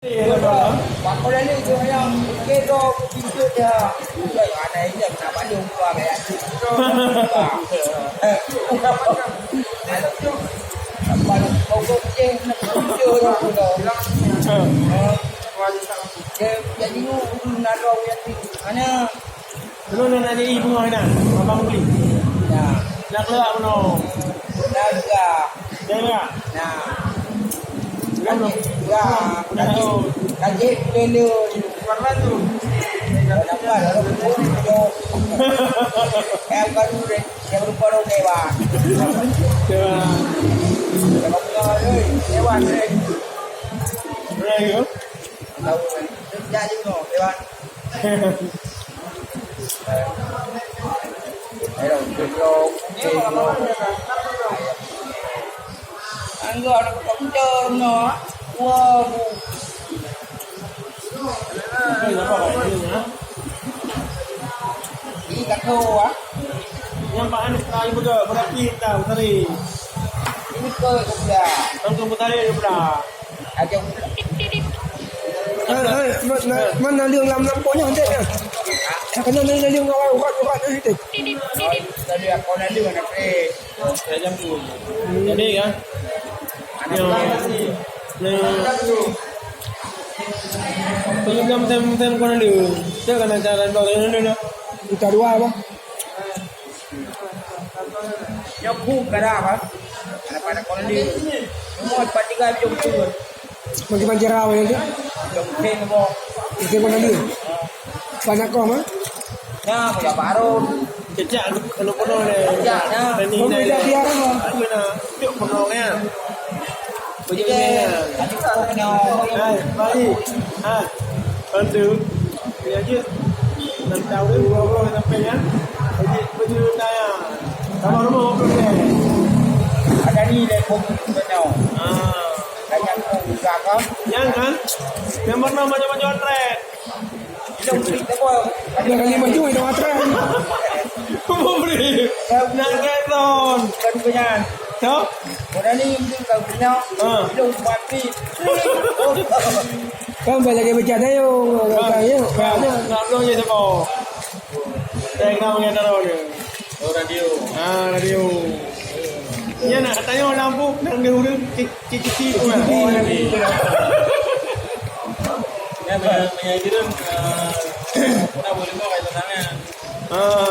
Pak Korea ni tu yang kita pintu dia. Dia ada ini kenapa dia buka kayak gitu. Apa kau kucing nak pintu tu. Jadi nak tahu yang ni mana. Dulu nak ada ibu mana? Abang beli. Ya. Nak lerak mana? Naga. Jangan. Nah. Kan Ya, kaji dulu. warna tu. Kenapa? Lalu pun yang baru deh, yang baru dewa. Dewa. Kalau punya dewa deh. Berapa? Tahu jadi no dewa. Ayo, dulu. Anggo ada komputer no. Wow. Ini apa ini? Ini kata ah. Yang Pak Anies terakhir berarti tahu tadi. Ini ke sudah. Tanggung tadi berapa? Ada Mana lương làm có nhau thế nhá. Cái này là lương ngao urat như thế. tadi aku nanti mana pre. Saya jam tu. Jadi kan? Yang tem kau nanti. Saya kan jalan bagai ni na. Kita dua apa? Yang ku kada apa? Anak-anak kau nanti. Semua patiga jom tu. Macam rawa itu. Jom ten mo. Itu kau nanti. Banyak kau mah? Ya, punya baru. Cecak kalau penuh ni. Cecak nah. Ini Kau tidak biar apa? Aku nak tiup penuh ni. Punya Jadi, ni. tadi kau punya. Hai, mari. Ha. Bantu. Ni aja. Nak tahu dia berapa sampai ya. Baju saya. Kalau rumah okey. Ada ni deh kau punya. Ah. Banyak kau buka kan? Yang kan? Yang pernah macam-macam trek. Itu kita kau. Ada kali maju itu matra. Mau beli. Nak keton. Kan punya. Tahu? Kau ni mungkin kau punya. Itu mati. Kau balik lagi baca dah yo. Kayu. Nak belum je siapa? Saya kenal dengan dia. Oh radio. Ah, radio. Ya nak tanya lampu nak dia udah cici tu kan. Oh nanti. Ya menyajikan kita boleh bawa kaitanya. Ah.